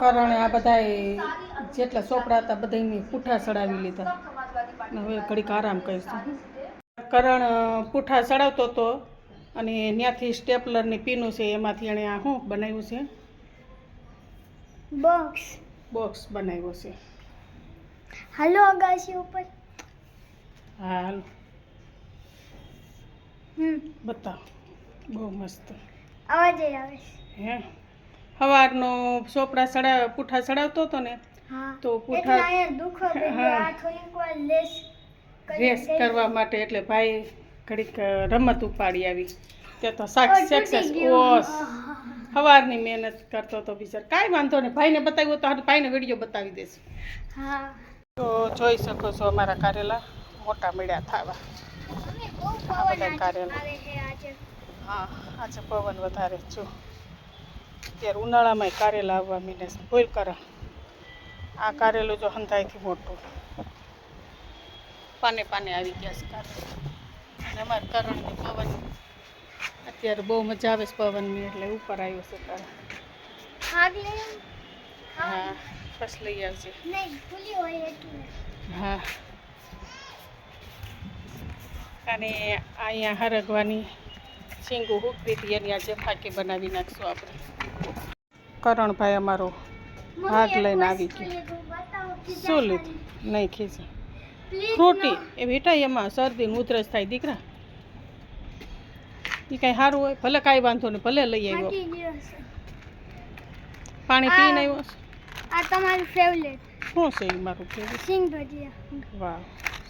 કરણે આ બધા જેટલા ચોપડા હતા બધાની પૂઠા ચડાવી લીધા. હવે ઘડીક આરામ કરીશું. કરણ પૂઠા ચડાવતો હતો અને ત્યાંથી સ્ટેપલરની પીનું છે એમાંથી એણે આ શું બનાવ્યું છે? બોક્સ બનાવ્યો છે. હાલો અગાસી ઉપર. હા હાલો બતાવો. બહુ મસ્ત અવાજ આવે છે. હે સવારનો ચોપડા પૂઠા ચડાવતો હતો ને તો પૂઠા રેસ કરવા માટે એટલે ભાઈ ઘડીક રમત ઉપાડી આવી. તે તો સક્સેસ ઓસ સવારની મહેનત કરતો હતો બિચાર. કાંઈ વાંધો નહીં, ભાઈને બતાવ્યો તો ભાઈને વિડીયો બતાવી દેશે. તો જોઈ શકો છો અમારા કારેલા મોટા મળ્યા થવા. આ બધા કારેલા. હા આજે પવન વધારે જો. અત્યારે ઉનાળામાં કારેલા આવવા મીને છે. ભૂલ કરા આ કારેલું જો હંધાઈથી મોટું પાને આવી ગયા છે કારેલા. અને અમારે કરણની પવન અત્યારે બહુ મજા આવે છે પવનની એટલે ઉપર આવ્યો છે તારે. હા બસ લઈ આવજે. હા અને અહીંયા હરગવાની શીંગું હુકવી હતી એની આજે ફાંકી બનાવી નાખશું આપણે. કરણભાઈ અમારો ભાગ લઈને આવી ગયો. શું લીધું? નહીં ખીચે ફ્રૂટી એ બેટા એમાં શરદી ઉધરસ થાય દીકરા. એ કાંઈ સારું હોય ભલે કાંઈ વાંધો નહીં, ભલે લઈ આવ્યો. પાણી પીને આવ્યો. આ તમારું ફેવરેટ શું છે એ મારું ફેવરેટ? સિંગ ભજીયા. વાહ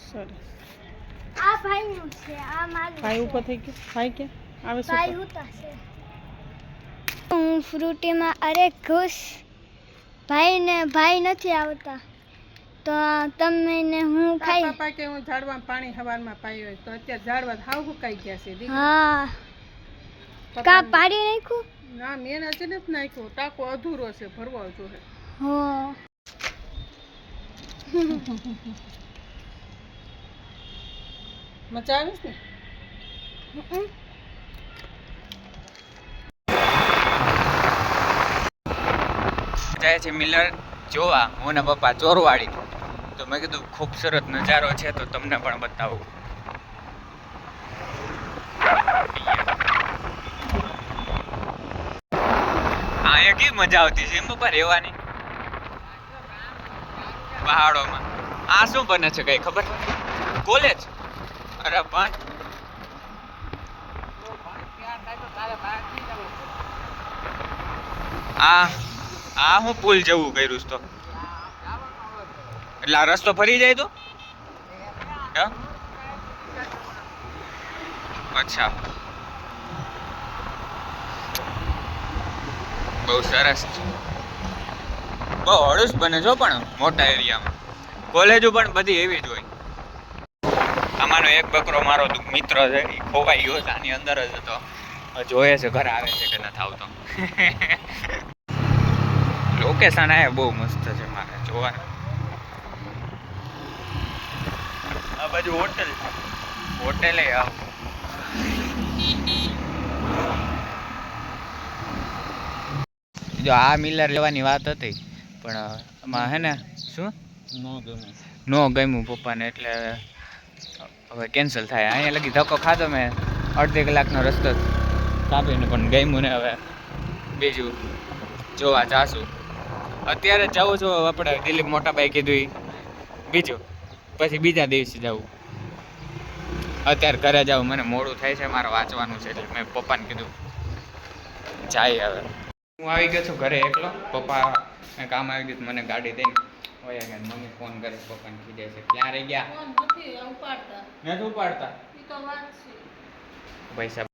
સરસ. આ ભાઈનું છે, આ મારું. ભાઈ ઉપર થઈ ગયું. ભાઈ કે આવે છે? ભાઈ ઉતા છે. હું ફ્રૂટીમાં અરે ખુશ. ભાઈ નથી આવતા તો તમને હું ખાઈ. પાપા કે હું ઝાડવામાં પાણી હવારમાં પાયો તો અત્યારે ઝાડવા હાવ સુકાઈ ગયા છે. હા કા પાડી નાખ્યું? ના મેં હજી નથી નાખ્યો. ટાંકો અધૂરો છે, ભરવો જોઈએ. હા મજા આવે છે ને? જાય છે મિલર જોવા. હું ને પપ્પા ચોરવાડી. તો મેં કીધું ખૂબસૂરત નજારો છે તો તમને પણ બતાવું. અહીંયા કેવી મજા આવતી છે એમ પપ્પા રહેવાની પહાડોમાં. આ શું બને છે કઈ ખબર? કોલેજ? અરે પણ આ હું પુલ જેવું કર્યું છે તો એટલે આ રસ્તો ફરી જાય તો અચ્છા બહુ સરસ છે. બહુ હળુસ બને છો પણ મોટા એરિયામાં. કોલેજો પણ બધી એવી જ હોય. આમાંનો એક બકરો મારો મિત્ર છે, એ ખોવાઈ ગયો છે આની અંદર જ હતો. જોયે છે ઘરે આવે છે કે નથી આવતો. લોકેશન આ બહુ મસ્ત છે મારે જોવાનું. આ બાજુ હોટેલ છે, હોટેલે આવ. જો આ મિલર લેવાની વાત હતી પણ આમાં હે ને શું નો ગમ્યું પપ્પાને એટલે હવે કેન્સલ થાય. અહીંયા લગી ધક્કો ખાધો મેં. અડધી કલાકનો રસ્તો કાપીને પણ ગમ્યું ને હવે બીજું જોવા જાશું. અત્યારે જવું છું આપણે દિલીપ મોટાભાઈ કીધું બીજું પછી બીજા દિવસે જવું. અત્યારે ઘરે જાઉં મને મોડું થાય છે, મારે વાંચવાનું છે એટલે મેં પપ્પાને કીધું જાય. હવે હું આવી ગયો છું ઘરે એકલો. પપ્પા કામ આવી ગયું મને ગાડી દઈને હોય ગયા. મમ્મી ફોન કરે પપ્પાને ખીજાય છે ક્યાં રહી ગયા? નથી ઉપાડતા પૈસા